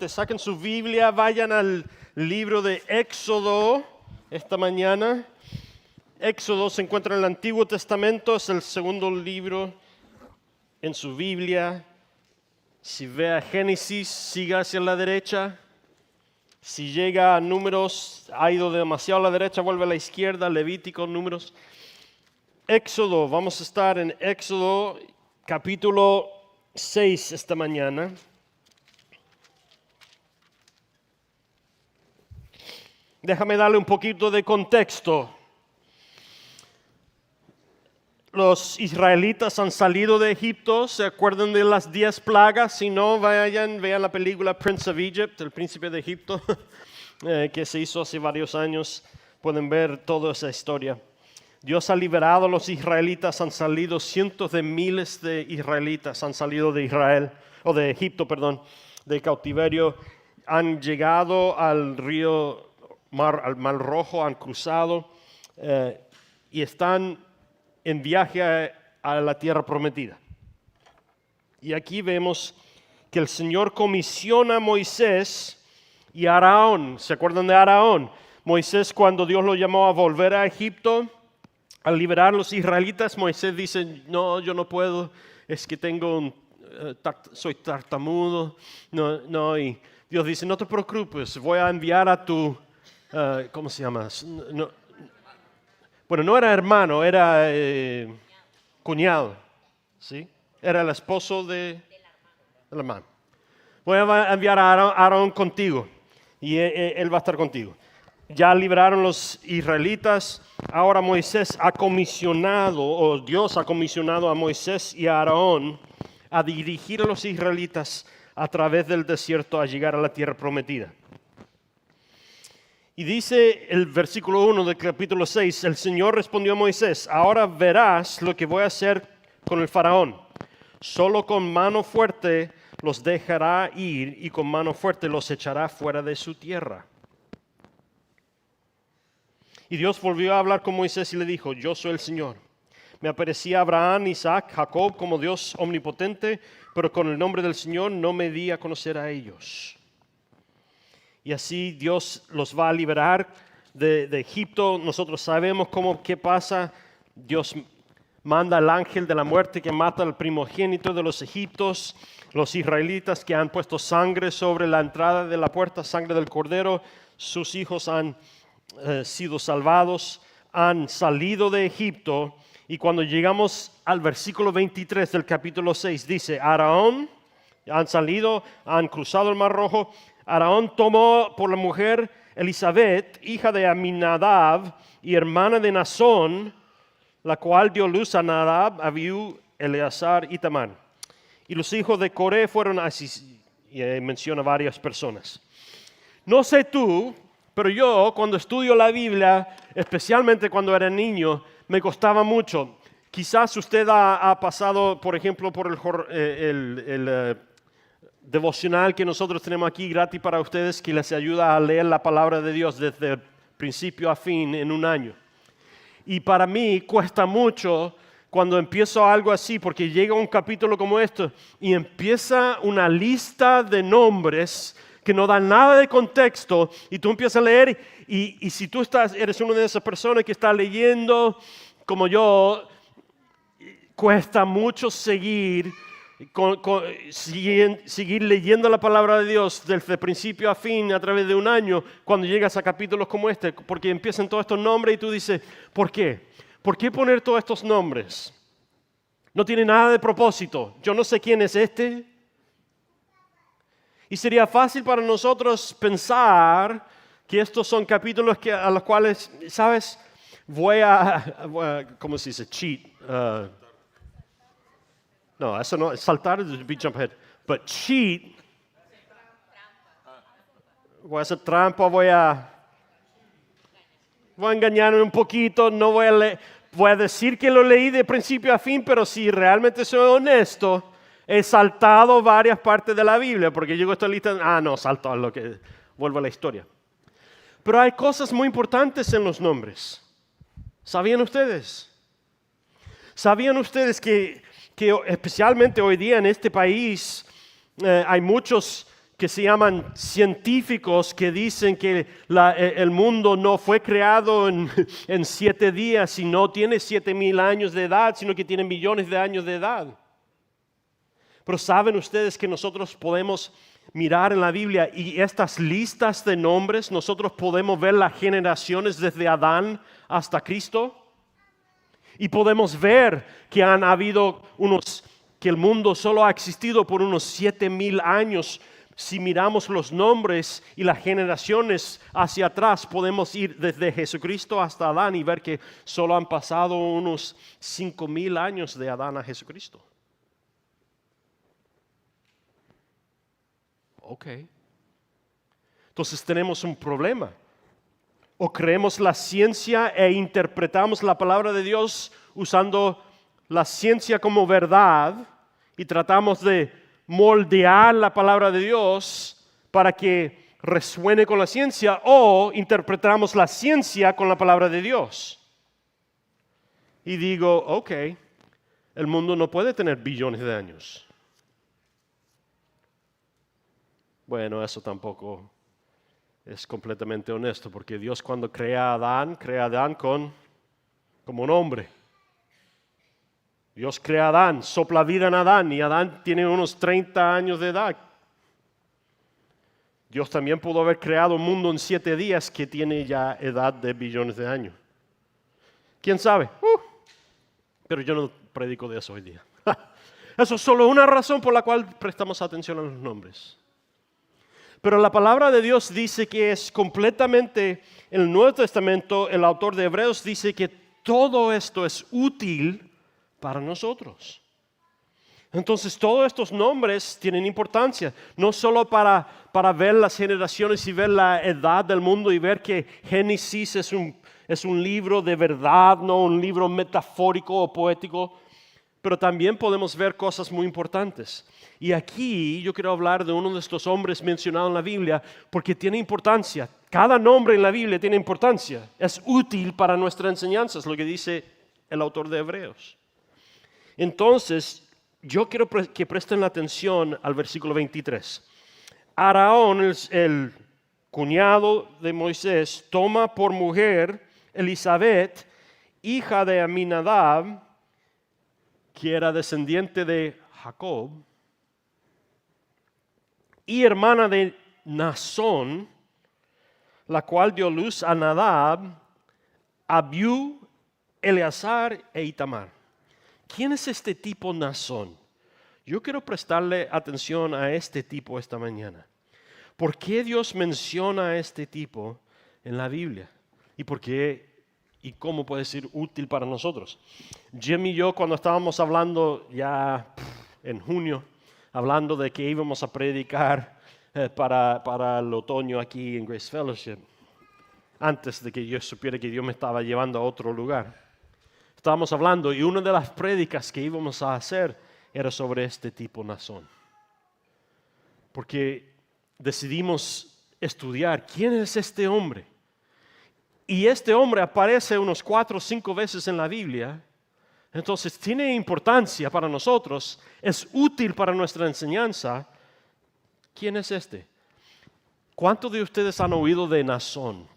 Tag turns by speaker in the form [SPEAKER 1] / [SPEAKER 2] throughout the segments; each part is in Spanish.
[SPEAKER 1] Saquen su Biblia, vayan al libro de Éxodo esta mañana. Éxodo se encuentra en el Antiguo Testamento, es el segundo libro en su Biblia. Si ve a Génesis, siga hacia la derecha. Si llega a Números, ha ido demasiado a la derecha, vuelve a la izquierda, Levítico, Números. Éxodo, vamos a estar en Éxodo capítulo 6 esta mañana. Déjame darle un poquito de contexto. Los israelitas han salido de Egipto, ¿se acuerdan de las 10 plagas? Si no, vean la película Prince of Egypt, el príncipe de Egipto, que se hizo hace varios años. Pueden ver toda esa historia. Dios ha liberado a los israelitas, han salido cientos de miles de israelitas, han salido de Egipto, de cautiverio, han llegado al Mar Rojo, han cruzado y están en viaje a la tierra prometida. Y aquí vemos que el Señor comisiona a Moisés y a Aarón. ¿Se acuerdan de Aarón? Moisés, cuando Dios lo llamó a volver a Egipto, al liberar a los israelitas, Moisés dice, no, yo no puedo, es que soy tartamudo. Y Dios dice, no te preocupes, voy a enviar a tu... ¿cómo se llama? No era hermano, era cuñado, ¿sí? Era el esposo del hermano. Voy a enviar a Aarón contigo y él va a estar contigo. Ya liberaron los israelitas, ahora Dios ha comisionado a Moisés y a Aarón a dirigir a los israelitas a través del desierto a llegar a la tierra prometida. Y dice el versículo 1 del capítulo 6, el Señor respondió a Moisés, ahora verás lo que voy a hacer con el faraón. Solo con mano fuerte los dejará ir y con mano fuerte los echará fuera de su tierra. Y Dios volvió a hablar con Moisés y le dijo, yo soy el Señor. Me aparecí a Abraham, Isaac, Jacob como Dios omnipotente, pero con el nombre del Señor no me di a conocer a ellos. Y así Dios los va a liberar de Egipto. Nosotros sabemos qué pasa. Dios manda al ángel de la muerte que mata al primogénito de los egipcios. Los israelitas que han puesto sangre sobre la entrada de la puerta, sangre del cordero. Sus hijos han sido salvados, han salido de Egipto. Y cuando llegamos al versículo 23 del capítulo 6, dice, Aarón, han salido, han cruzado el Mar Rojo. Aarón tomó por la mujer Elizabeth, hija de Aminadab y hermana de Nazón, la cual dio luz a Nadab, Abiú, Eleazar y Tamar. Y los hijos de Coré fueron así, y menciona varias personas. No sé tú, pero yo cuando estudio la Biblia, especialmente cuando era niño, me costaba mucho. Quizás usted ha pasado, por ejemplo, por el devocional que nosotros tenemos aquí gratis para ustedes, que les ayuda a leer la palabra de Dios desde principio a fin en un año. Y para mí cuesta mucho cuando empiezo algo así, porque llega un capítulo como este y empieza una lista de nombres que no dan nada de contexto y tú empiezas a leer y si tú eres una de esas personas que está leyendo como yo, cuesta mucho seguir leyendo la palabra de Dios desde principio a fin a través de un año cuando llegas a capítulos como este, porque empiezan todos estos nombres y tú dices, ¿por qué? ¿Por qué poner todos estos nombres? No tiene nada de propósito. Yo no sé quién es este. Y sería fácil para nosotros pensar que estos son capítulos a los cuales, ¿sabes? Voy a ¿cómo se dice? Cheat. No, eso no, saltar es big jump ahead. But cheat, voy a hacer trampa, voy a engañarme un poquito, no voy a decir que lo leí de principio a fin, pero si realmente soy honesto, he saltado varias partes de la Biblia, porque llegó esta lista, salto a lo que vuelvo a la historia. Pero hay cosas muy importantes en los nombres. ¿Sabían ustedes? ¿Sabían ustedes que especialmente hoy día en este país hay muchos que se llaman científicos que dicen que el mundo no fue creado en 7 días, sino tiene 7,000 años de edad, sino que tiene millones de años de edad. Pero ¿saben ustedes que nosotros podemos mirar en la Biblia y estas listas de nombres, nosotros podemos ver las generaciones desde Adán hasta Cristo? Y podemos ver que han habido que el mundo solo ha existido por unos 7,000 años. Si miramos los nombres y las generaciones hacia atrás, podemos ir desde Jesucristo hasta Adán y ver que solo han pasado unos 5,000 años de Adán a Jesucristo. Ok. Entonces tenemos un problema. O creemos la ciencia e interpretamos la palabra de Dios usando la ciencia como verdad y tratamos de moldear la palabra de Dios para que resuene con la ciencia, o interpretamos la ciencia con la palabra de Dios. Y digo, ok, el mundo no puede tener billones de años. Bueno, eso tampoco es completamente honesto, porque Dios cuando crea a Adán como un hombre. Dios crea a Adán, sopla vida en Adán, y Adán tiene unos 30 años de edad. Dios también pudo haber creado un mundo en 7 días que tiene ya edad de billones de años. ¿Quién sabe? Pero yo no predico de eso hoy día. Eso es solo una razón por la cual prestamos atención a los nombres. Pero la palabra de Dios dice que es completamente, en el Nuevo Testamento, el autor de Hebreos dice que todo esto es útil para nosotros. Entonces todos estos nombres tienen importancia, no solo para ver las generaciones y ver la edad del mundo y ver que Génesis es un libro de verdad, no un libro metafórico o poético, pero también podemos ver cosas muy importantes. Y aquí yo quiero hablar de uno de estos hombres mencionados en la Biblia porque tiene importancia. Cada nombre en la Biblia tiene importancia, es útil para nuestra enseñanza, es lo que dice el autor de Hebreos. Entonces, yo quiero que presten la atención al versículo 23. Aarón, el cuñado de Moisés, toma por mujer Elizabeth, hija de Aminadab, que era descendiente de Jacob, y hermana de Naasón, la cual dio luz a Nadab, Abiú, Eleazar e Itamar. ¿Quién es este tipo Naasón? Yo quiero prestarle atención a este tipo esta mañana. ¿Por qué Dios menciona a este tipo en la Biblia? ¿Y por qué y cómo puede ser útil para nosotros? Jim y yo, cuando estábamos hablando ya en junio, hablando de que íbamos a predicar para el otoño aquí en Grace Fellowship, antes de que yo supiera que Dios me estaba llevando a otro lugar, estábamos hablando y una de las prédicas que íbamos a hacer era sobre este tipo Naasón. Porque decidimos estudiar quién es este hombre. Y este hombre aparece unos 4 o 5 veces en la Biblia. Entonces tiene importancia para nosotros, es útil para nuestra enseñanza. ¿Quién es este? ¿Cuántos de ustedes han oído de Naasón?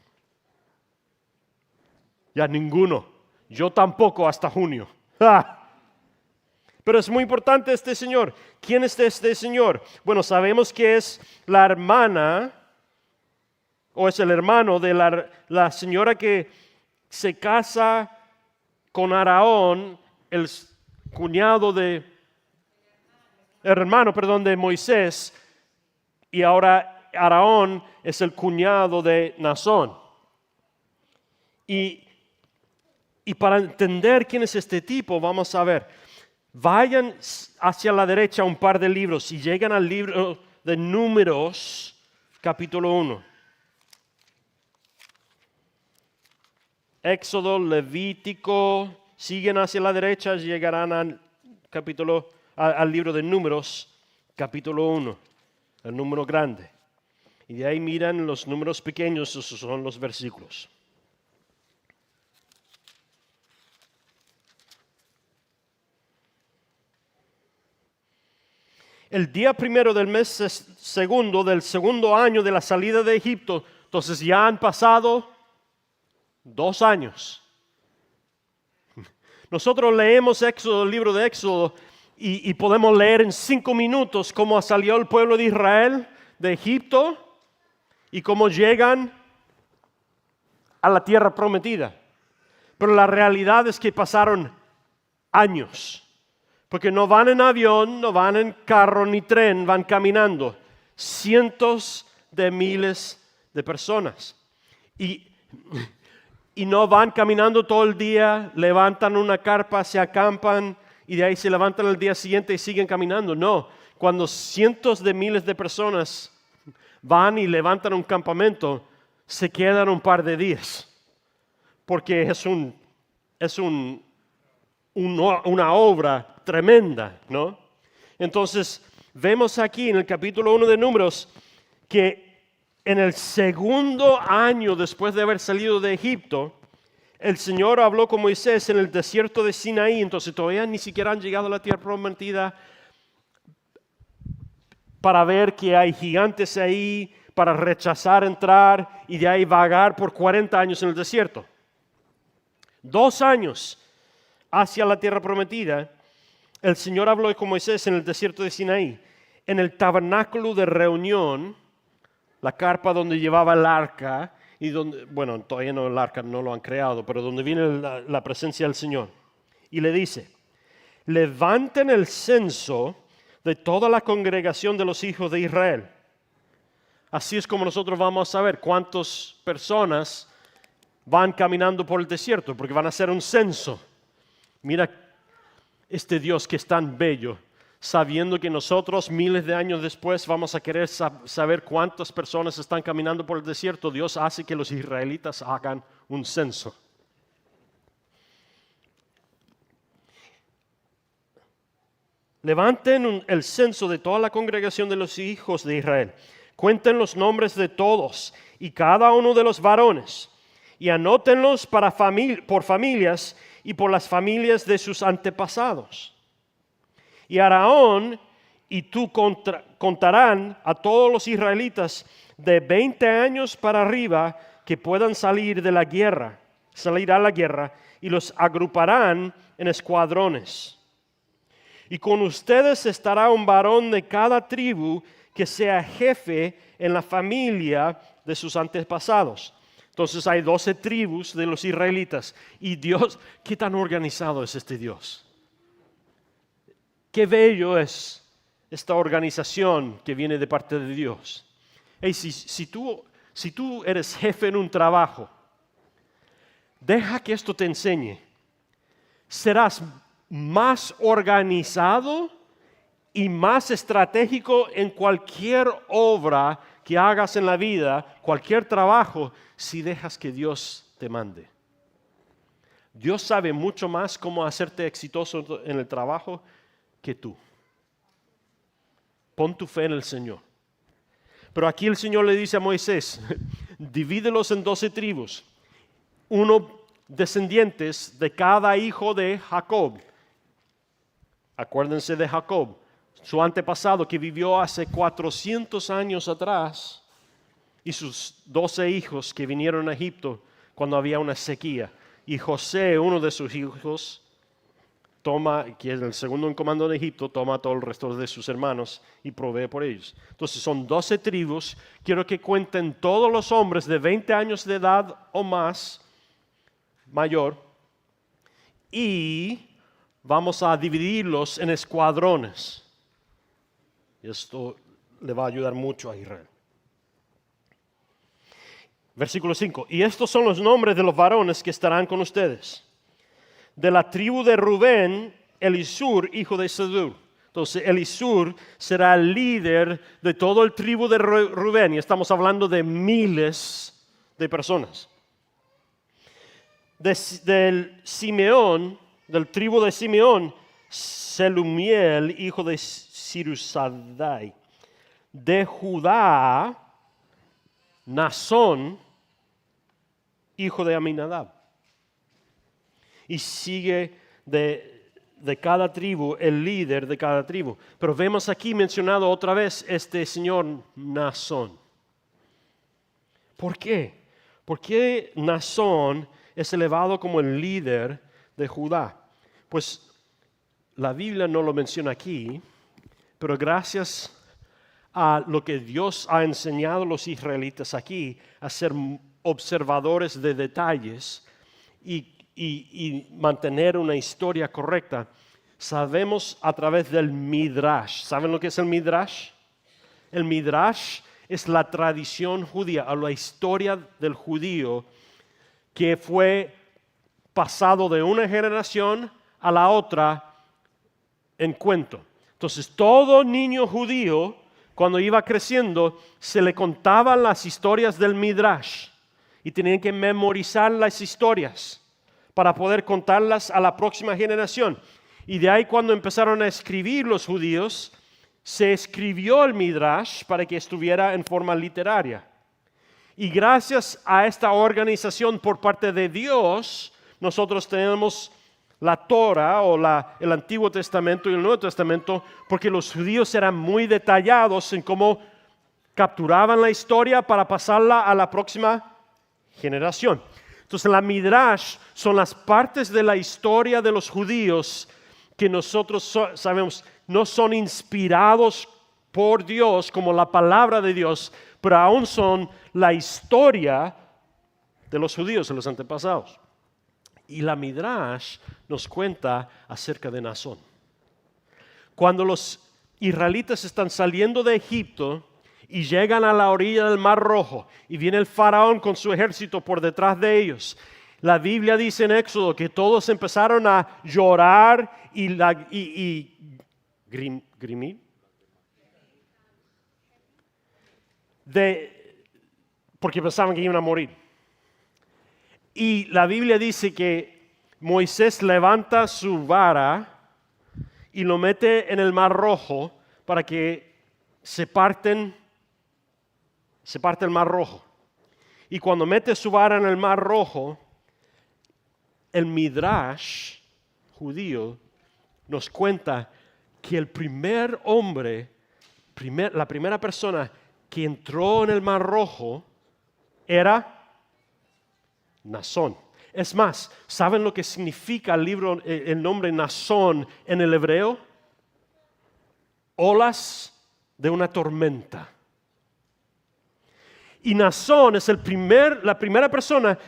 [SPEAKER 1] Ya ninguno. Yo tampoco hasta junio. Pero es muy importante este señor. ¿Quién es este señor? Bueno, sabemos que es la hermana o es el hermano de la señora que se casa con Aarón, el cuñado el hermano de Moisés, y ahora Aarón es el cuñado de Naasón. Y para entender quién es este tipo, vamos a ver. Vayan hacia la derecha un par de libros y llegan al libro de Números, capítulo 1. Éxodo, Levítico, siguen hacia la derecha, llegarán al libro de Números, capítulo 1, el número grande. Y de ahí miran los números pequeños, esos son los versículos. el día primero del mes segundo del segundo año de la salida de Egipto. Entonces ya han pasado 2 años. Nosotros leemos Éxodo, el libro de Éxodo, y podemos leer en 5 minutos cómo salió el pueblo de Israel de Egipto y cómo llegan a la tierra prometida. Pero la realidad es que pasaron años. Porque no van en avión, no van en carro ni tren, van caminando. Cientos de miles de personas. Y no van caminando todo el día, levantan una carpa, se acampan y de ahí se levantan al día siguiente y siguen caminando. No, cuando cientos de miles de personas van y levantan un campamento, se quedan un par de días. Porque es una obra tremenda, ¿no? Entonces, vemos aquí en el capítulo 1 de Números que en el segundo año después de haber salido de Egipto, el Señor habló con Moisés en el desierto de Sinaí. Entonces todavía ni siquiera han llegado a la tierra prometida para ver que hay gigantes ahí, para rechazar entrar y de ahí vagar por 40 años en el desierto. 2 años hacia la tierra prometida, el Señor habló con Moisés en el desierto de Sinaí, en el tabernáculo de reunión, la carpa donde llevaba el arca, y donde, bueno, todavía no el arca, no lo han creado, pero donde viene la presencia del Señor. Y le dice, levanten el censo de toda la congregación de los hijos de Israel. Así es como nosotros vamos a saber cuántas personas van caminando por el desierto, porque van a hacer un censo. Mira este Dios que es tan bello, sabiendo que nosotros miles de años después vamos a querer saber cuántas personas están caminando por el desierto. Dios hace que los israelitas hagan un censo. Levanten el censo de toda la congregación de los hijos de Israel. Cuenten los nombres de todos y cada uno de los varones y anótenlos por familias y por las familias de sus antepasados. Y Aarón y tú contarán a todos los israelitas de 20 años para arriba que puedan salir a la guerra, y los agruparán en escuadrones. Y con ustedes estará un varón de cada tribu que sea jefe en la familia de sus antepasados. Entonces hay 12 tribus de los israelitas. Y Dios, ¿qué tan organizado es este Dios? Qué bello es esta organización que viene de parte de Dios. Hey, si tú eres jefe en un trabajo, deja que esto te enseñe. Serás más organizado y más estratégico en cualquier obra que hagas en la vida, cualquier trabajo, si dejas que Dios te mande. Dios sabe mucho más cómo hacerte exitoso en el trabajo que tú. Pon tu fe en el Señor. Pero aquí el Señor le dice a Moisés, divídelos en 12 tribus, uno descendientes de cada hijo de Jacob. Acuérdense de Jacob, su antepasado que vivió hace 400 años atrás, y sus 12 hijos que vinieron a Egipto cuando había una sequía. Y José, uno de sus hijos, que es el segundo en comando de Egipto, toma a todo el resto de sus hermanos y provee por ellos. Entonces son 12 tribus. Quiero que cuenten todos los hombres de 20 años de edad o más, mayor, y vamos a dividirlos en escuadrones. Esto le va a ayudar mucho a Israel. Versículo 5. Y estos son los nombres de los varones que estarán con ustedes. De la tribu de Rubén, Elisur, hijo de Sedur. Entonces Elisur será el líder de todo el tribu de Rubén. Y estamos hablando de miles de personas. Del Simeón, del tribu de Simeón, Selumiel, hijo de Sirusadai. De Judá, Nazón, hijo de Aminadab. Y sigue de de cada tribu, el líder de cada tribu. Pero vemos aquí mencionado otra vez este señor Naasón. ¿Por qué? ¿Por qué Naasón es elevado como el líder de Judá? Pues la Biblia no lo menciona aquí, pero gracias a lo que Dios ha enseñado a los israelitas aquí, a ser observadores de detalles y mantener una historia correcta, sabemos a través del Midrash. ¿Saben lo que es el Midrash? El Midrash es la tradición judía, o la historia del judío que fue pasado de una generación a la otra en cuento. Entonces, todo niño judío, cuando iba creciendo, se le contaban las historias del Midrash y tenían que memorizar las historias para poder contarlas a la próxima generación. Y de ahí, cuando empezaron a escribir los judíos, se escribió el Midrash para que estuviera en forma literaria. Y gracias a esta organización por parte de Dios, nosotros tenemos la Torah o el Antiguo Testamento y el Nuevo Testamento, porque los judíos eran muy detallados en cómo capturaban la historia para pasarla a la próxima generación. Entonces la Midrash son las partes de la historia de los judíos que nosotros sabemos no son inspirados por Dios como la palabra de Dios, pero aún son la historia de los judíos, de los antepasados. Y la Midrash nos cuenta acerca de Naasón. Cuando los israelitas están saliendo de Egipto y llegan a la orilla del Mar Rojo y viene el faraón con su ejército por detrás de ellos, la Biblia dice en Éxodo que todos empezaron a llorar y grimir porque pensaban que iban a morir. Y la Biblia dice que Moisés levanta su vara y lo mete en el Mar Rojo para que se parte el Mar Rojo. Y cuando mete su vara en el Mar Rojo, el Midrash judío nos cuenta que el primer hombre, la primera persona que entró en el Mar Rojo era Naasón. Es más, ¿saben lo que significa el nombre Naasón en el hebreo? Olas de una tormenta. Y Naasón es la primera persona.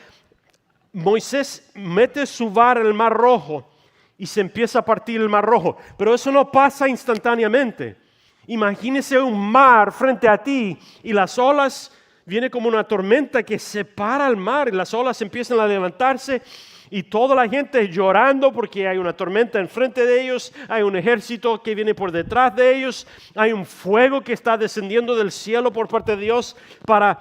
[SPEAKER 1] Moisés mete su vara en el Mar Rojo y se empieza a partir el Mar Rojo. Pero eso no pasa instantáneamente. Imagínese un mar frente a ti y las olas viene como una tormenta que separa el mar y las olas empiezan a levantarse y toda la gente llorando porque hay una tormenta enfrente de ellos, hay un ejército que viene por detrás de ellos, hay un fuego que está descendiendo del cielo por parte de Dios para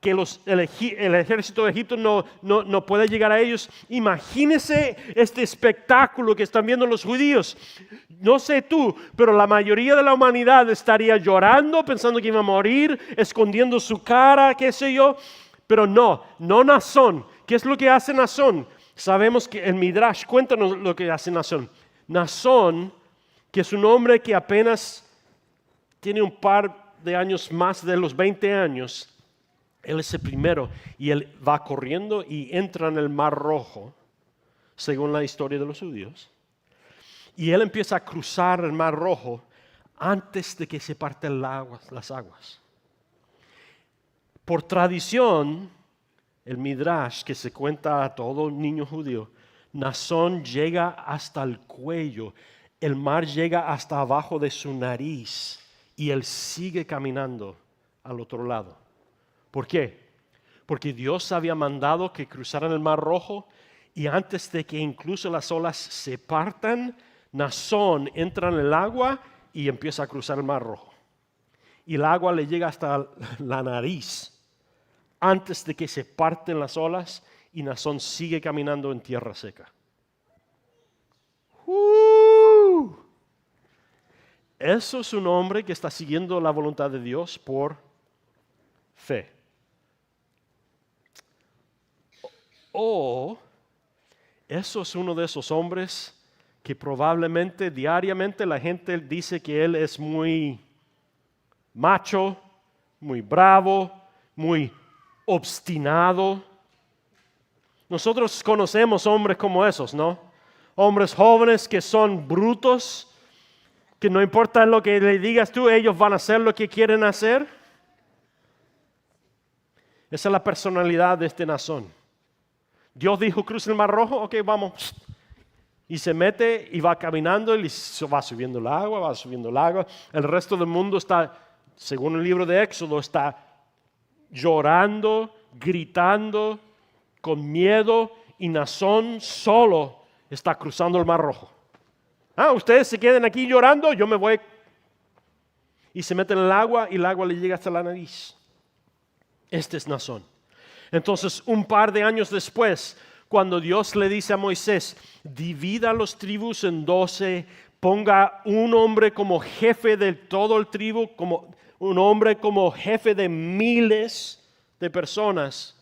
[SPEAKER 1] que el ejército de Egipto no pueda llegar a ellos. Imagínense este espectáculo que están viendo los judíos. No sé tú, pero la mayoría de la humanidad estaría llorando, pensando que iba a morir, escondiendo su cara, qué sé yo. Pero no Naasón. ¿Qué es lo que hace Naasón? Sabemos que el Midrash, cuéntanos lo que hace Naasón. Naasón, que es un hombre que apenas tiene un par de años más de los 20 años, él es el primero y él va corriendo y entra en el Mar Rojo, según la historia de los judíos. Y él empieza a cruzar el Mar Rojo antes de que se parten las aguas. Por tradición, el Midrash que se cuenta a todo niño judío, Naasón llega hasta el cuello, el mar llega hasta abajo de su nariz y él sigue caminando al otro lado. ¿Por qué? Porque Dios había mandado que cruzaran el Mar Rojo y antes de que incluso las olas se partan, Naasón entra en el agua y empieza a cruzar el Mar Rojo. Y el agua le llega hasta la nariz antes de que se parten las olas y Naasón sigue caminando en tierra seca. Eso es un hombre que está siguiendo la voluntad de Dios por fe. O eso es uno de esos hombres que probablemente diariamente la gente dice que él es muy macho, muy bravo, muy obstinado. Nosotros conocemos hombres como esos, ¿no? Hombres jóvenes que son brutos, que no importa lo que le digas tú, ellos van a hacer lo que quieren hacer. Esa es la personalidad de este Naasón. Dios dijo, cruza el Mar Rojo, ok, vamos. Y se mete y va caminando y va subiendo el agua, va subiendo el agua. El resto del mundo está, según el libro de Éxodo, está llorando, gritando, con miedo, y Naasón solo está cruzando el Mar Rojo. Ustedes se queden aquí llorando, yo me voy. Y se mete en el agua y el agua le llega hasta la nariz. Este es Naasón. Entonces, un par de años después, cuando Dios le dice a Moisés, divida los tribus en 12, ponga un hombre como jefe de todo el tribu, como un hombre como jefe de miles de personas.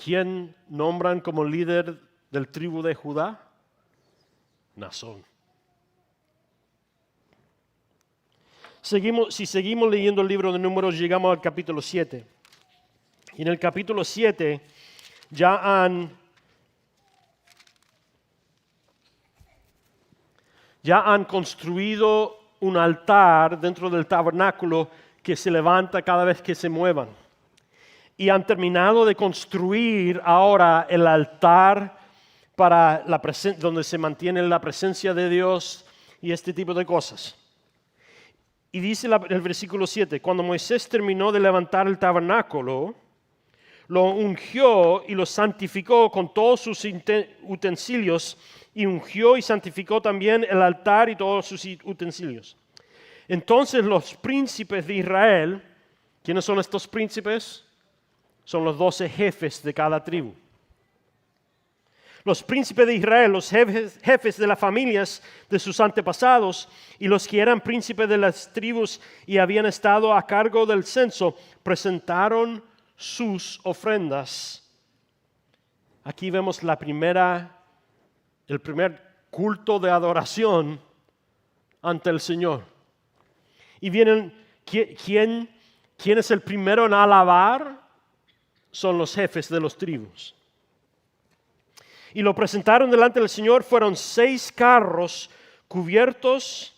[SPEAKER 1] ¿Quién nombran como líder del tribu de Judá? Naasón. Si seguimos leyendo el libro de Números, llegamos al capítulo 7. Y en el capítulo 7 ya han construido un altar dentro del tabernáculo que se levanta cada vez que se muevan. Y han terminado de construir ahora el altar para donde se mantiene la presencia de Dios y este tipo de cosas. Y dice el versículo 7, cuando Moisés terminó de levantar el tabernáculo, lo ungió y lo santificó con todos sus utensilios, y ungió y santificó también el altar y todos sus utensilios. Entonces los príncipes de Israel, ¿quiénes son estos príncipes? Son los 12 jefes de cada tribu. Los príncipes de Israel, los jefes de las familias de sus antepasados y los que eran príncipes de las tribus y habían estado a cargo del censo, presentaron sus ofrendas. Aquí vemos el primer culto de adoración ante el Señor. Y vienen, ¿quién es el primero en alabar? Son los jefes de los tribus. Y lo presentaron delante del Señor. Fueron 6 carros cubiertos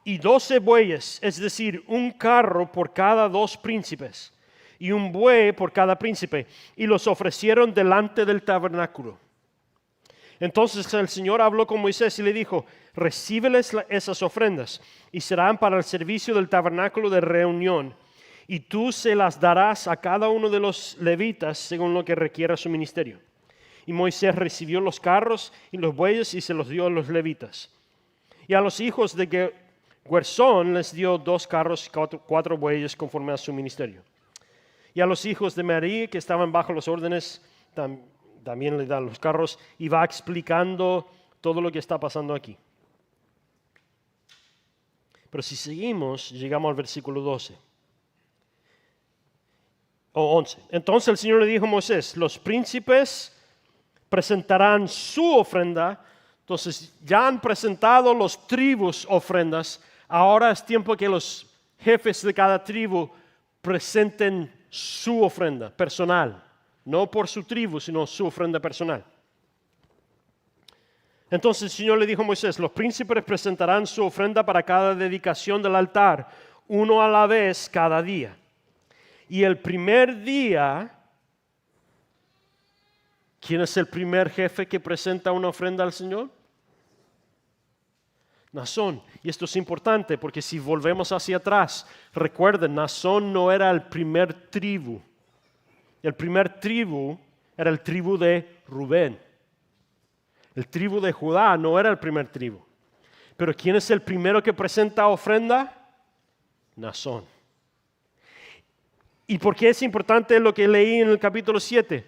[SPEAKER 1] y 12 bueyes, es decir, un carro por cada 2 príncipes y un buey por cada príncipe, y los ofrecieron delante del tabernáculo. Entonces el Señor habló con Moisés y le dijo, recíbeles esas ofrendas y serán para el servicio del tabernáculo de reunión, y tú se las darás a cada uno de los levitas según lo que requiera su ministerio. Y Moisés recibió los carros y los bueyes y se los dio a los levitas. Y a los hijos de Gersón les dio 2 carros y 4 bueyes conforme a su ministerio. Y a los hijos de Merari que estaban bajo los órdenes también les dan los carros, y va explicando todo lo que está pasando aquí. Pero si seguimos, llegamos al versículo 12. O 11. Entonces el Señor le dijo a Moisés, los príncipes presentarán su ofrenda. Entonces ya han presentado los tribus ofrendas. Ahora es tiempo que los jefes de cada tribu presenten su ofrenda personal. No por su tribu, sino su ofrenda personal. Entonces el Señor le dijo a Moisés, los príncipes presentarán su ofrenda para cada dedicación del altar, uno a la vez cada día. Y el primer día, ¿quién es el primer jefe que presenta una ofrenda al Señor? Naasón. Y esto es importante porque si volvemos hacia atrás, recuerden, Naasón no era el primer tribu. El primer tribu era el tribu de Rubén. El tribu de Judá no era el primer tribu. Pero ¿quién es el primero que presenta ofrenda? Naasón. ¿Y por qué es importante lo que leí en el capítulo 7?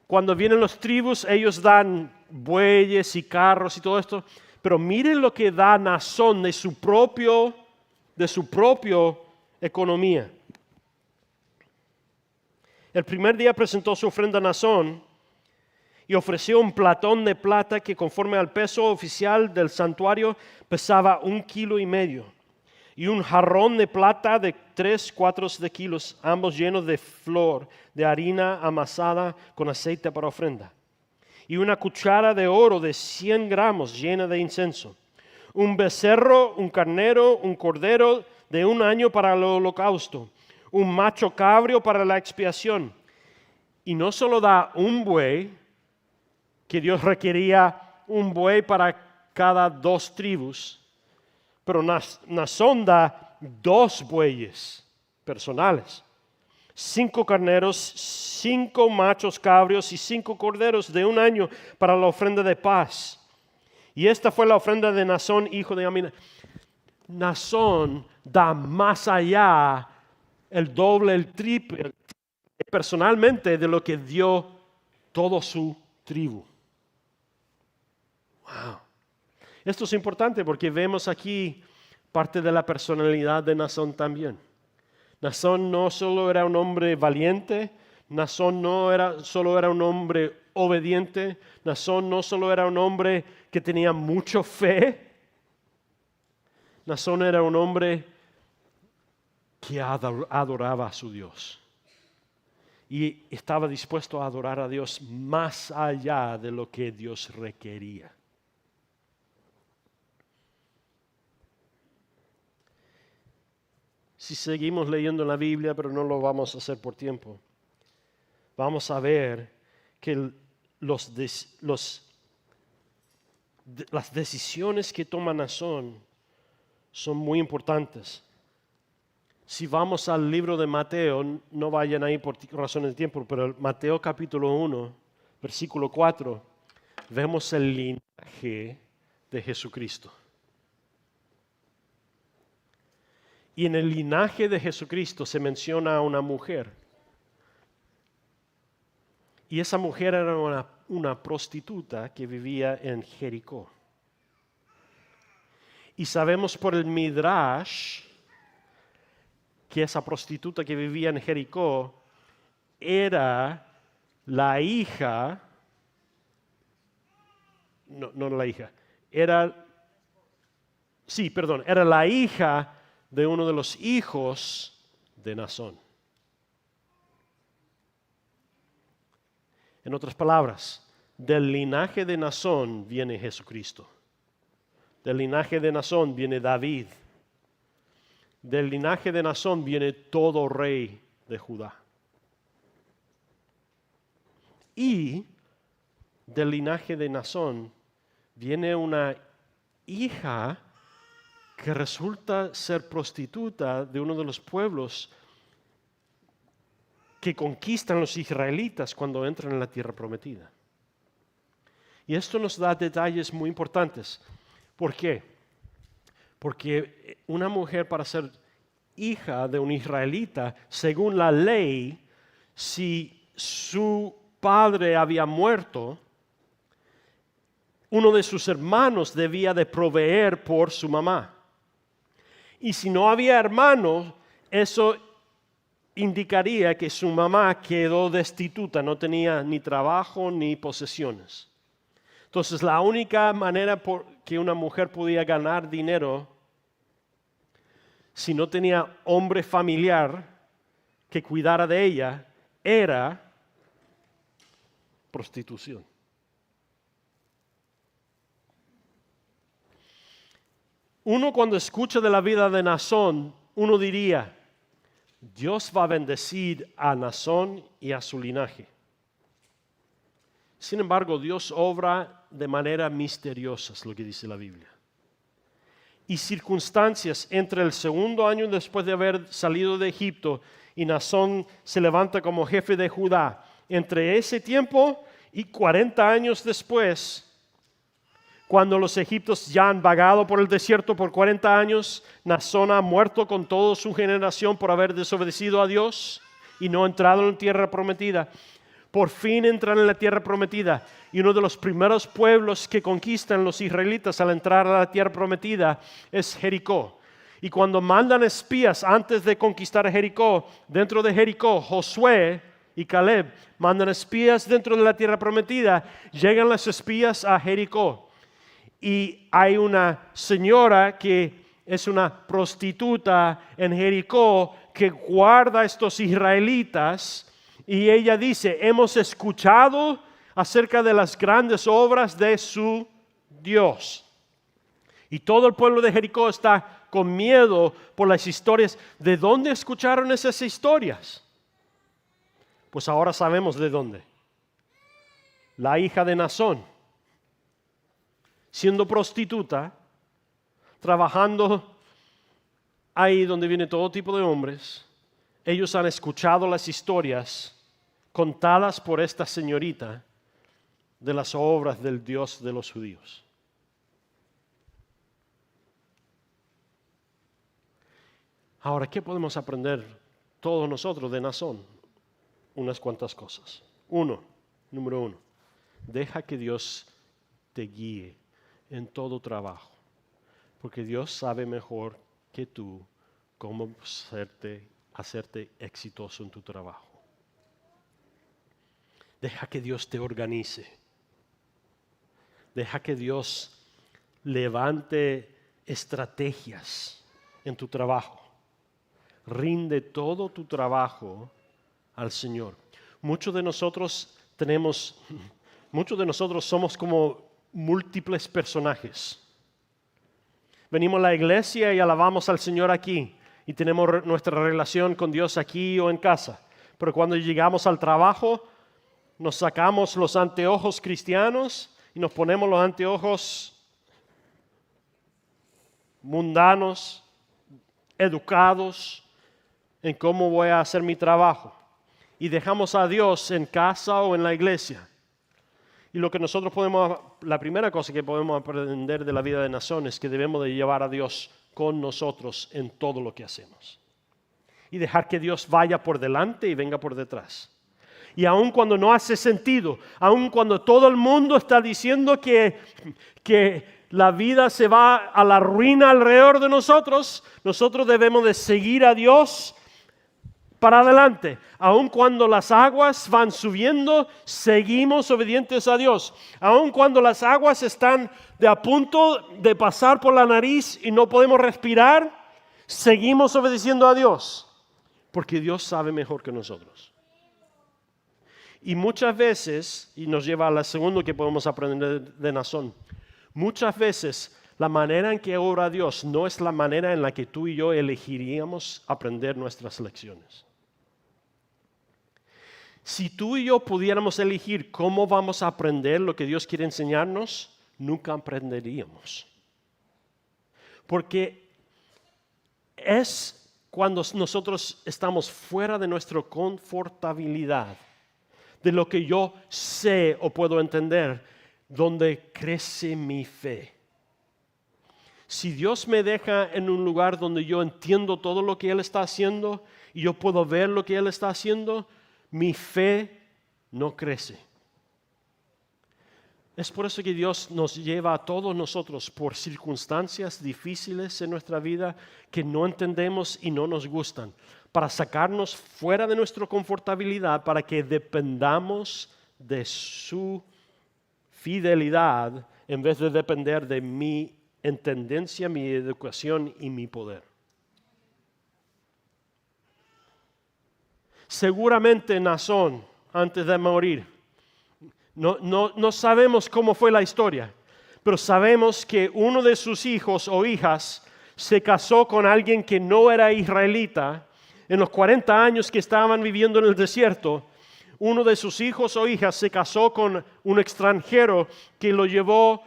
[SPEAKER 1] Cuando vienen los tribus, ellos dan bueyes y carros y todo esto. Pero miren lo que da Naasón de su propia economía. El primer día presentó su ofrenda a Naasón, y ofreció un platón de plata que conforme al peso oficial del santuario pesaba 1,5 kilos, y un jarrón de plata de 3/4 de kilos, ambos llenos de flor de harina amasada con aceite para ofrenda, y una cuchara de oro de 100 gramos llena de incienso, un becerro, un carnero, un cordero de 1 año para el holocausto, un macho cabrio para la expiación. Y no solo da un buey, que Dios requería un buey para cada 2 tribus, pero Naasón da 2 bueyes personales, 5 carneros, 5 machos cabrios y 5 corderos de 1 año para la ofrenda de paz. Y esta fue la ofrenda de Naasón, hijo de Aminadab. Naasón da más allá, el doble, el triple, personalmente de lo que dio toda su tribu. Wow. Esto es importante porque vemos aquí parte de la personalidad de Naasón también. Naasón no solo era un hombre valiente, Naasón solo era un hombre obediente, Naasón no solo era un hombre que tenía mucha fe, Naasón era un hombre que adoraba a su Dios y estaba dispuesto a adorar a Dios más allá de lo que Dios requería. Si seguimos leyendo la Biblia, pero no lo vamos a hacer por tiempo, vamos a ver que las decisiones que toma Naasón son muy importantes. Si vamos al libro de Mateo, no vayan ahí por razones de tiempo, pero Mateo capítulo 1, versículo 4, vemos el linaje de Jesucristo. Y en el linaje de Jesucristo se menciona a una mujer. Y esa mujer era una prostituta que vivía en Jericó. Y sabemos por el Midrash que esa prostituta que vivía en Jericó era la hija, no la hija, era la hija de uno de los hijos de Naasón. En otras palabras, del linaje de Naasón viene Jesucristo. Del linaje de Naasón viene David. Del linaje de Naasón viene todo rey de Judá. Y del linaje de Naasón viene una hija que resulta ser prostituta de uno de los pueblos que conquistan los israelitas cuando entran en la tierra prometida. Y esto nos da detalles muy importantes. ¿Por qué? Porque una mujer, para ser hija de un israelita, según la ley, si su padre había muerto, uno de sus hermanos debía de proveer por su mamá. Y si no había hermanos, eso indicaría que su mamá quedó destituta, no tenía ni trabajo ni posesiones. Entonces, la única manera por que una mujer podía ganar dinero, si no tenía hombre familiar que cuidara de ella, era prostitución. Uno, cuando escucha de la vida de Naasón, uno diría: Dios va a bendecir a Naasón y a su linaje. Sin embargo, Dios obra de manera misteriosa, es lo que dice la Biblia. Y circunstancias entre el segundo año después de haber salido de Egipto y Naasón se levanta como jefe de Judá, entre ese tiempo y 40 años después, cuando los egipcios ya han vagado por el desierto por 40 años, Naasón ha muerto con toda su generación por haber desobedecido a Dios y no entrado en la tierra prometida. Por fin entran en la tierra prometida, y uno de los primeros pueblos que conquistan los israelitas al entrar a la tierra prometida es Jericó. Y cuando mandan espías antes de conquistar Jericó, dentro de Jericó, Josué y Caleb mandan espías dentro de la tierra prometida. Llegan los espías a Jericó y hay una señora que es una prostituta en Jericó que guarda a estos israelitas y ella dice, hemos escuchado acerca de las grandes obras de su Dios. Y todo el pueblo de Jericó está con miedo por las historias. ¿De dónde escucharon esas historias? Pues ahora sabemos de dónde. La hija de Nazón, siendo prostituta, trabajando ahí donde viene todo tipo de hombres, ellos han escuchado las historias contadas por esta señorita de las obras del Dios de los judíos. Ahora, ¿qué podemos aprender todos nosotros de Nazón? Unas cuantas cosas. Número uno, deja que Dios te guíe en todo trabajo, porque Dios sabe mejor que tú cómo hacerte exitoso en tu trabajo. Deja que Dios te organice. Deja que Dios levante estrategias en tu trabajo. Rinde todo tu trabajo al Señor. Muchos de nosotros somos como múltiples personajes. Venimos a la iglesia y alabamos al Señor aquí y tenemos nuestra relación con Dios aquí o en casa. Pero cuando llegamos al trabajo, nos sacamos los anteojos cristianos y nos ponemos los anteojos mundanos, educados en cómo voy a hacer mi trabajo. Y dejamos a Dios en casa o en la iglesia. Y la primera cosa que podemos aprender de la vida de Nazón es que debemos de llevar a Dios con nosotros en todo lo que hacemos. Y dejar que Dios vaya por delante y venga por detrás. Y aun cuando no hace sentido, aun cuando todo el mundo está diciendo que la vida se va a la ruina alrededor de nosotros, nosotros debemos de seguir a Dios para adelante. Aun cuando las aguas van subiendo, seguimos obedientes a Dios. Aun cuando las aguas están a punto de pasar por la nariz y no podemos respirar, seguimos obedeciendo a Dios, porque Dios sabe mejor que nosotros. Y muchas veces, y nos lleva a la segunda que podemos aprender de Nazón, muchas veces la manera en que obra Dios no es la manera en la que tú y yo elegiríamos aprender nuestras lecciones. Si tú y yo pudiéramos elegir cómo vamos a aprender lo que Dios quiere enseñarnos, nunca aprenderíamos. Porque es cuando nosotros estamos fuera de nuestra confortabilidad, de lo que yo sé o puedo entender, donde crece mi fe. Si Dios me deja en un lugar donde yo entiendo todo lo que Él está haciendo y yo puedo ver lo que Él está haciendo, mi fe no crece. Es por eso que Dios nos lleva a todos nosotros por circunstancias difíciles en nuestra vida que no entendemos y no nos gustan, para sacarnos fuera de nuestra confortabilidad, para que dependamos de su fidelidad en vez de depender de mi tendencia, mi educación y mi poder. Seguramente Nazón, antes de morir, no sabemos cómo fue la historia, pero sabemos que uno de sus hijos o hijas se casó con alguien que no era israelita. En los 40 años que estaban viviendo en el desierto, uno de sus hijos o hijas se casó con un extranjero que lo llevó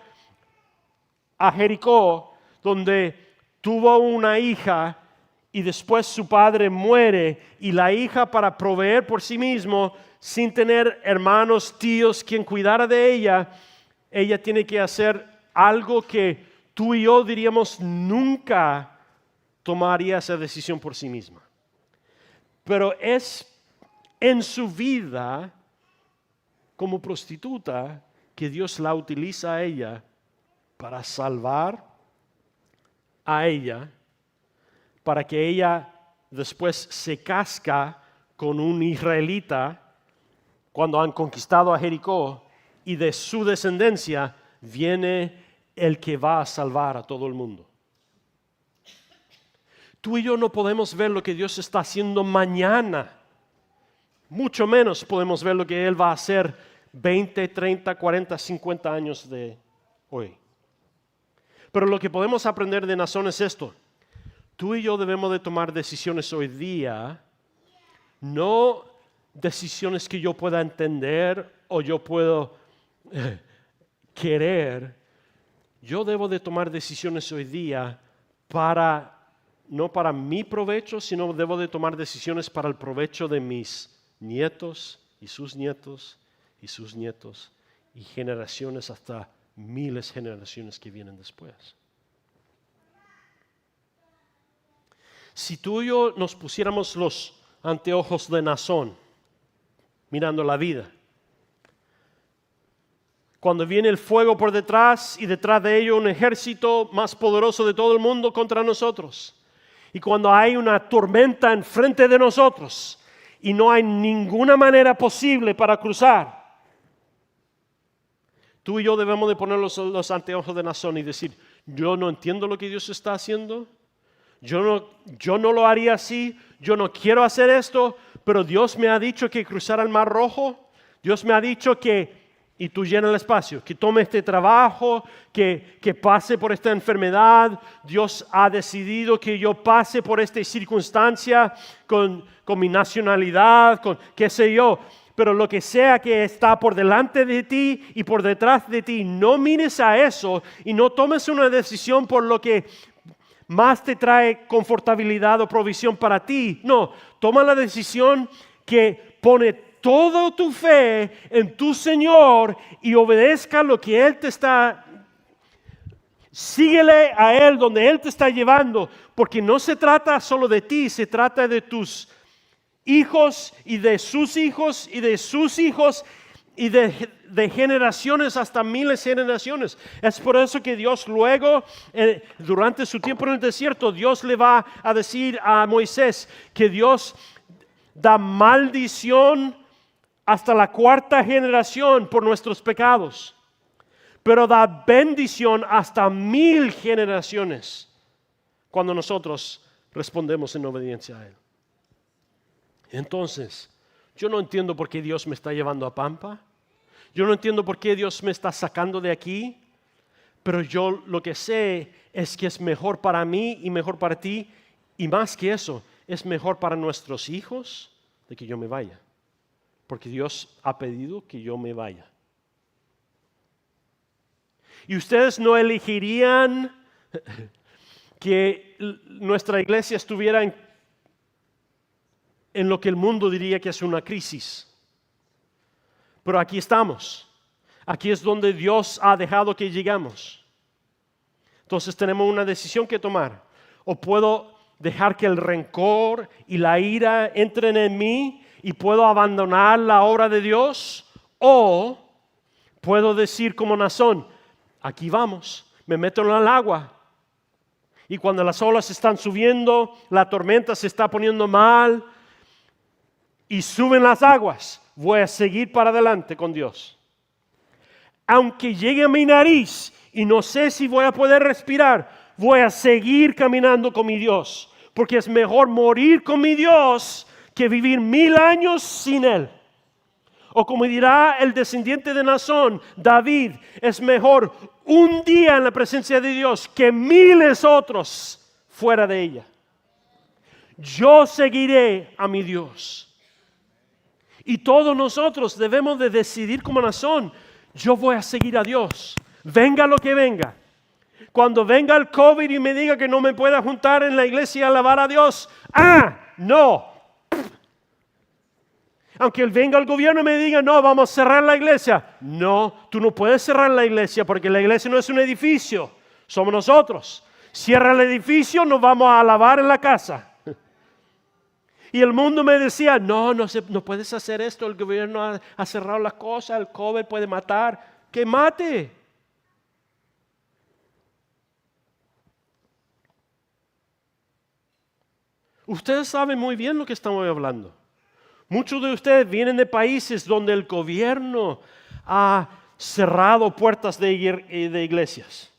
[SPEAKER 1] a Jericó, donde tuvo una hija y después su padre muere y la hija, para proveer por sí mismo, sin tener hermanos, tíos, quien cuidara de ella tiene que hacer algo que tú y yo diríamos nunca tomaría esa decisión por sí misma. Pero es en su vida como prostituta que Dios la utiliza a ella para salvar a ella, para que ella después se casca con un israelita cuando han conquistado a Jericó, y de su descendencia viene el que va a salvar a todo el mundo. Tú y yo no podemos ver lo que Dios está haciendo mañana. Mucho menos podemos ver lo que Él va a hacer 20, 30, 40, 50 años de hoy. Pero lo que podemos aprender de Naasón es esto. Tú y yo debemos de tomar decisiones hoy día, no decisiones que yo pueda entender o yo puedo querer. Yo debo de tomar decisiones hoy día no para mi provecho, sino debo de tomar decisiones para el provecho de mis nietos y sus nietos y sus nietos y generaciones hasta miles de generaciones que vienen después. Si tú y yo nos pusiéramos los anteojos de Naasón, mirando la vida, cuando viene el fuego por detrás y detrás de ello un ejército más poderoso de todo el mundo contra nosotros, y cuando hay una tormenta enfrente de nosotros y no hay ninguna manera posible para cruzar, tú y yo debemos de poner los anteojos de Naasón y decir, yo no entiendo lo que Dios está haciendo, yo no lo haría así, yo no quiero hacer esto, pero Dios me ha dicho que cruzara el Mar Rojo, Dios me ha dicho que, y tú llena el espacio, que tome este trabajo, que pase por esta enfermedad, Dios ha decidido que yo pase por esta circunstancia con mi nacionalidad, con qué sé yo. Pero lo que sea que está por delante de ti y por detrás de ti, no mires a eso y no tomes una decisión por lo que más te trae confortabilidad o provisión para ti. No, toma la decisión que pone toda tu fe en tu Señor y obedezca lo que Él te está. Síguele a Él donde Él te está llevando, porque no se trata solo de ti, se trata de tus hijos y de sus hijos y de sus hijos y de generaciones hasta miles de generaciones. Es por eso que Dios luego, durante su tiempo en el desierto, Dios le va a decir a Moisés que Dios da maldición hasta la cuarta generación por nuestros pecados, pero da bendición hasta 1000 generaciones cuando nosotros respondemos en obediencia a Él. Entonces, yo no entiendo por qué Dios me está llevando a Pampa. Yo no entiendo por qué Dios me está sacando de aquí. Pero yo lo que sé es que es mejor para mí y mejor para ti. Y más que eso, es mejor para nuestros hijos de que yo me vaya. Porque Dios ha pedido que yo me vaya. Y ustedes no elegirían que nuestra iglesia estuviera en lo que el mundo diría que es una crisis. Pero aquí estamos. Aquí es donde Dios ha dejado que llegamos. Entonces tenemos una decisión que tomar. O puedo dejar que el rencor y la ira entren en mí y puedo abandonar la obra de Dios. O puedo decir como Naasón, aquí vamos, me meto en el agua. Y cuando las olas están subiendo, la tormenta se está poniendo mal y suben las aguas, voy a seguir para adelante con Dios. Aunque llegue a mi nariz y no sé si voy a poder respirar, voy a seguir caminando con mi Dios, porque es mejor morir con mi Dios que vivir 1000 años sin Él. O como dirá el descendiente de Naasón, David, es mejor un día en la presencia de Dios que miles otros fuera de ella. Yo seguiré a mi Dios. Y todos nosotros debemos de decidir como Naasón, yo voy a seguir a Dios, venga lo que venga. Cuando venga el COVID y me diga que no me pueda juntar en la iglesia a alabar a Dios, no. Aunque venga el gobierno y me diga, no, vamos a cerrar la iglesia. No, tú no puedes cerrar la iglesia porque la iglesia no es un edificio, somos nosotros. Cierra el edificio, nos vamos a alabar en la casa. Y el mundo me decía, no puedes hacer esto, el gobierno ha cerrado las cosas, el COVID puede matar. ¡Que mate! Ustedes saben muy bien lo que estamos hablando. Muchos de ustedes vienen de países donde el gobierno ha cerrado puertas de iglesias.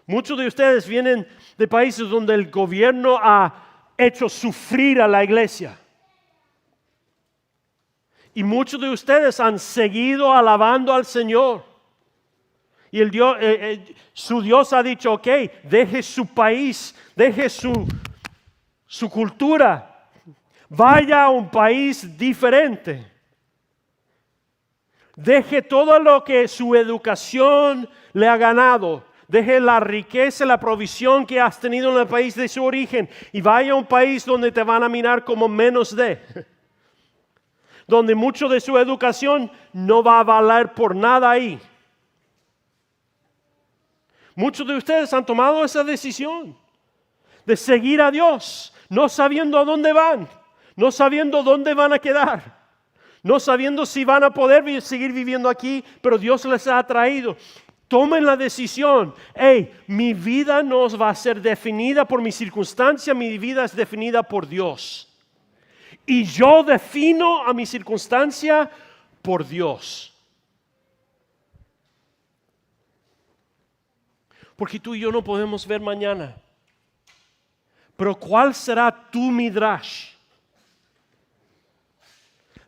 [SPEAKER 1] Muchos de ustedes vienen de países donde el gobierno ha hecho sufrir a la iglesia. Y muchos de ustedes han seguido alabando al Señor. Y su Dios ha dicho, ok, deje su país, deje su cultura, vaya a un país diferente. Deje todo lo que su educación le ha ganado. Deje la riqueza, la provisión que has tenido en el país de su origen y vaya a un país donde te van a mirar como menos de. Donde mucho de su educación no va a valer por nada ahí. Muchos de ustedes han tomado esa decisión de seguir a Dios, no sabiendo a dónde van, no sabiendo dónde van a quedar, no sabiendo si van a poder seguir viviendo aquí, pero Dios les ha traído. Tomen la decisión, mi vida no va a ser definida por mi circunstancia, mi vida es definida por Dios. Y yo defino a mi circunstancia por Dios. Porque tú y yo no podemos ver mañana. Pero ¿cuál será tu midrash?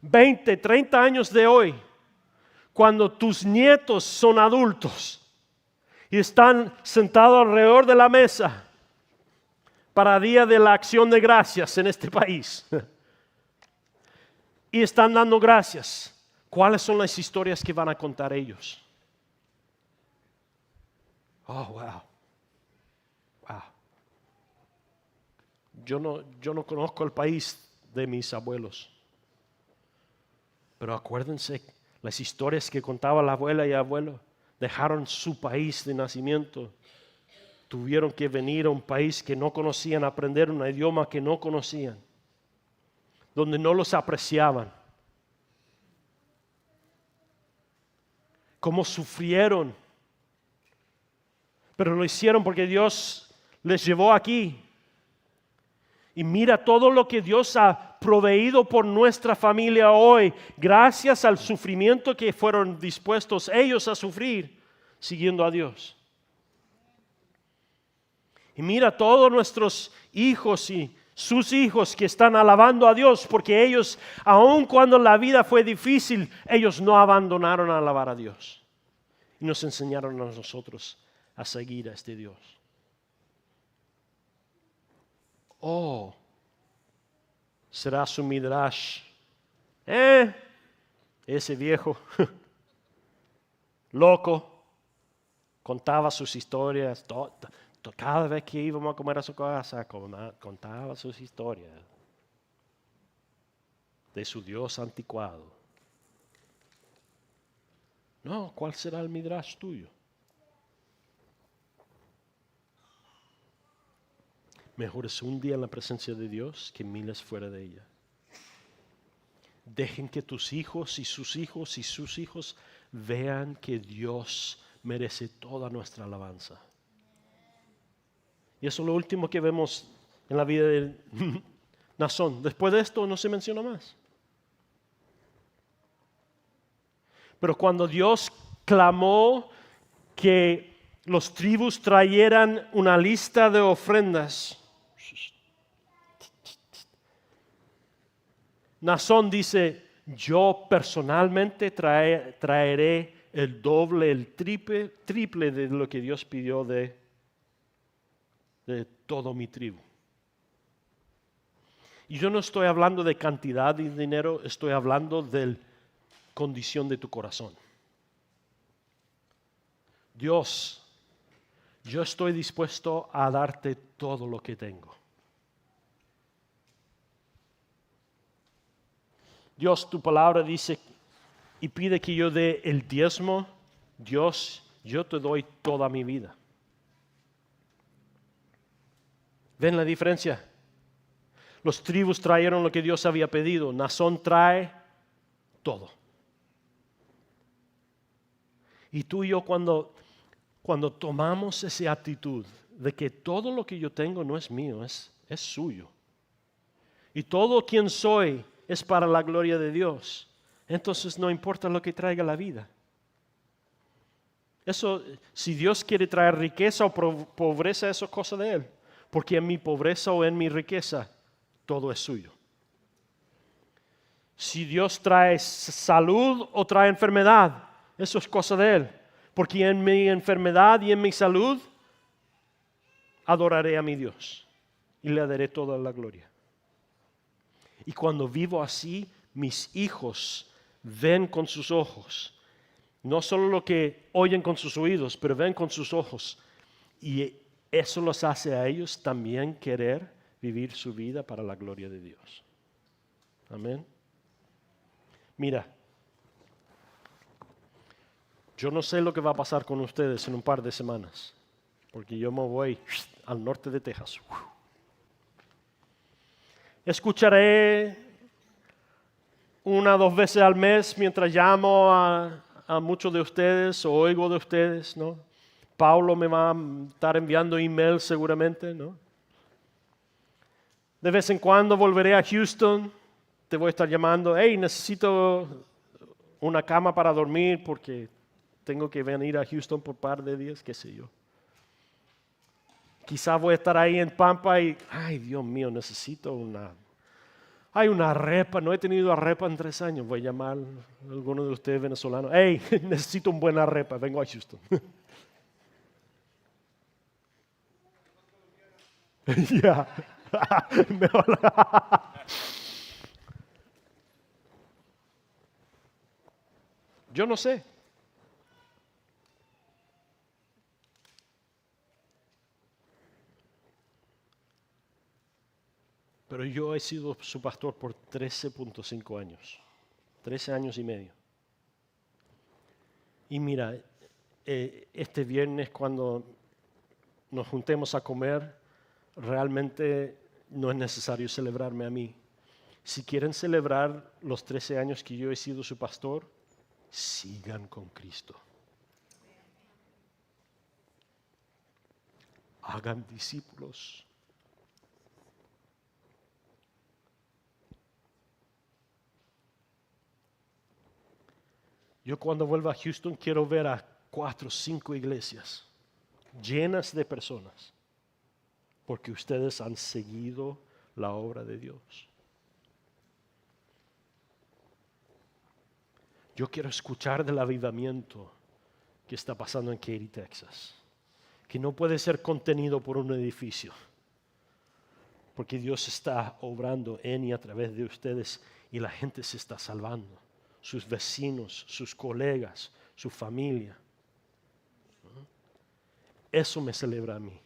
[SPEAKER 1] 20, 30 años de hoy, cuando tus nietos son adultos y están sentados alrededor de la mesa para Día de la Acción de Gracias en este país. Y están dando gracias. ¿Cuáles son las historias que van a contar ellos? Oh, wow. Wow. Yo no conozco el país de mis abuelos. Pero acuérdense las historias que contaba la abuela y abuelo. Dejaron su país de nacimiento. Tuvieron que venir a un país que no conocían, aprender un idioma que no conocían. Donde no los apreciaban. Cómo sufrieron. Pero lo hicieron porque Dios les llevó aquí. Y mira todo lo que Dios ha proveído por nuestra familia hoy, gracias al sufrimiento que fueron dispuestos ellos a sufrir, siguiendo a Dios. Y mira todos nuestros hijos y sus hijos que están alabando a Dios, porque ellos, aun cuando la vida fue difícil, ellos no abandonaron a alabar a Dios. Y nos enseñaron a nosotros a seguir a este Dios. Oh, será su midrash. Ese viejo, loco, contaba sus historias. Cada vez que íbamos a comer a su casa, contaba sus historias de su Dios anticuado. No, ¿cuál será el midrash tuyo? Mejor es un día en la presencia de Dios que miles fuera de ella. Dejen que tus hijos y sus hijos y sus hijos vean que Dios merece toda nuestra alabanza. Y eso es lo último que vemos en la vida de Naasón. Después de esto no se menciona más. Pero cuando Dios clamó que los tribus trajeran una lista de ofrendas, Naasón dice, yo personalmente traeré el doble, el triple de lo que Dios pidió de todo mi tribu. Y yo no estoy hablando de cantidad de dinero, estoy hablando de condición de tu corazón. Dios, yo estoy dispuesto a darte todo lo que tengo. Dios, tu palabra dice y pide que yo dé el diezmo. Dios, yo te doy toda mi vida. ¿Ven la diferencia? Los tribus trajeron lo que Dios había pedido. Naasón trae todo. Y tú y yo cuando tomamos esa actitud de que todo lo que yo tengo no es mío, es suyo. Y todo quien soy es para la gloria de Dios, entonces no importa lo que traiga la vida. Eso, si Dios quiere traer riqueza o pobreza, eso es cosa de Él. Porque en mi pobreza o en mi riqueza, todo es suyo. Si Dios trae salud o trae enfermedad, eso es cosa de Él. Porque en mi enfermedad y en mi salud, adoraré a mi Dios y le daré toda la gloria. Y cuando vivo así, mis hijos ven con sus ojos. No solo lo que oyen con sus oídos, pero ven con sus ojos. Y eso los hace a ellos también querer vivir su vida para la gloria de Dios. Amén. Mira, yo no sé lo que va a pasar con ustedes en un par de semanas, porque yo me voy al norte de Texas. Escucharé 1 o 2 veces al mes mientras llamo a muchos de ustedes o oigo de ustedes, ¿no? Paulo me va a estar enviando emails seguramente, ¿no? De vez en cuando volveré a Houston, te voy a estar llamando, hey, necesito una cama para dormir porque tengo que venir a Houston por un par de días, qué sé yo. Quizás voy a estar ahí en Pampa y, ay, Dios mío, necesito hay una arepa, no he tenido arepa en 3 años. Voy a llamar a alguno de ustedes venezolanos. Hey, necesito un buen arepa, vengo a Houston. Ya. Yo no sé. Pero yo he sido su pastor por 13.5 años. 13 años y medio. Y mira, este viernes cuando nos juntemos a comer, realmente no es necesario celebrarme a mí. Si quieren celebrar los 13 años que yo he sido su pastor, sigan con Cristo. Hagan discípulos. Yo cuando vuelva a Houston quiero ver a 4 o 5 iglesias llenas de personas, porque ustedes han seguido la obra de Dios. Yo quiero escuchar del avivamiento que está pasando en Katy, Texas, que no puede ser contenido por un edificio, porque Dios está obrando en y a través de ustedes y la gente se está salvando, sus vecinos, sus colegas, su familia. Eso me celebra a mí,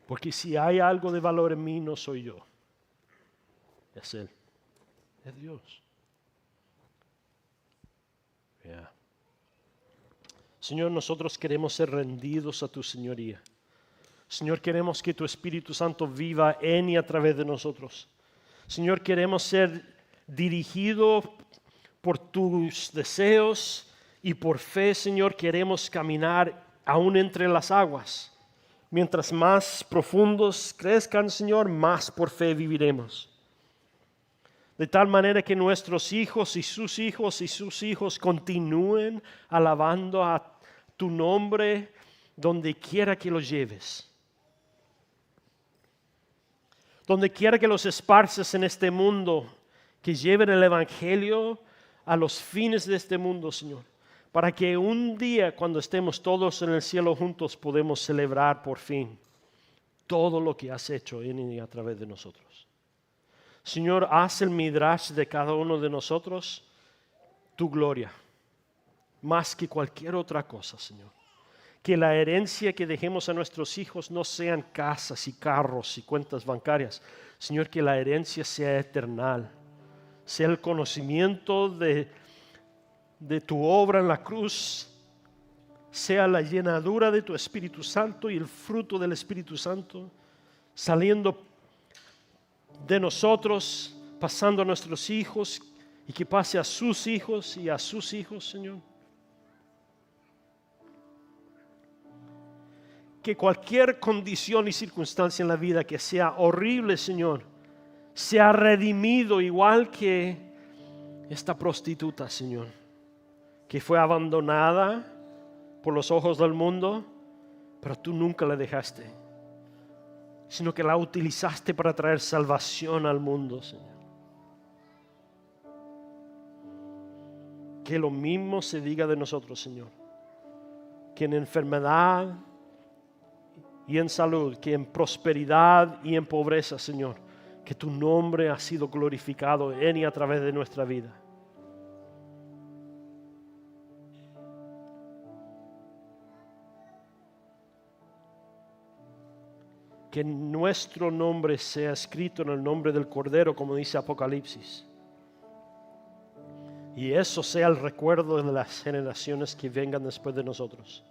[SPEAKER 1] porque si hay algo de valor en mí no soy yo, es Él, es Dios. Yeah. Señor, nosotros queremos ser rendidos a tu señoría. Señor, queremos que tu Espíritu Santo viva en y a través de nosotros. Señor, queremos ser dirigidos por tus deseos y por fe, Señor, queremos caminar aún entre las aguas. Mientras más profundos crezcan, Señor, más por fe viviremos. De tal manera que nuestros hijos y sus hijos y sus hijos continúen alabando a tu nombre donde quiera que los lleves. Donde quiera que los esparces en este mundo, que lleven el Evangelio a los fines de este mundo, Señor. Para que un día, cuando estemos todos en el cielo juntos, podemos celebrar por fin todo lo que has hecho en y a través de nosotros. Señor, haz el midrash de cada uno de nosotros tu gloria, más que cualquier otra cosa, Señor. Que la herencia que dejemos a nuestros hijos no sean casas y carros y cuentas bancarias. Señor, que la herencia sea eternal, sea el conocimiento de tu obra en la cruz, sea la llenadura de tu Espíritu Santo y el fruto del Espíritu Santo saliendo de nosotros, pasando a nuestros hijos y que pase a sus hijos y a sus hijos, Señor. Que cualquier condición y circunstancia en la vida que sea horrible, Señor, sea redimido igual que esta prostituta, Señor, que fue abandonada por los ojos del mundo, pero tú nunca la dejaste, sino que la utilizaste para traer salvación al mundo, Señor. Que lo mismo se diga de nosotros, Señor, que en enfermedad y en salud, que en prosperidad y en pobreza, Señor, que tu nombre ha sido glorificado en y a través de nuestra vida. Que nuestro nombre sea escrito en el nombre del Cordero, como dice Apocalipsis. Y eso sea el recuerdo de las generaciones que vengan después de nosotros.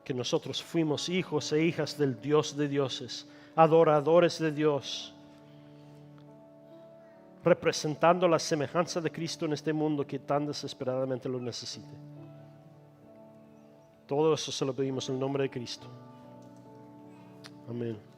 [SPEAKER 1] Que nosotros fuimos hijos e hijas del Dios de dioses, adoradores de Dios, representando la semejanza de Cristo en este mundo que tan desesperadamente lo necesita. Todo eso se lo pedimos en el nombre de Cristo. Amén.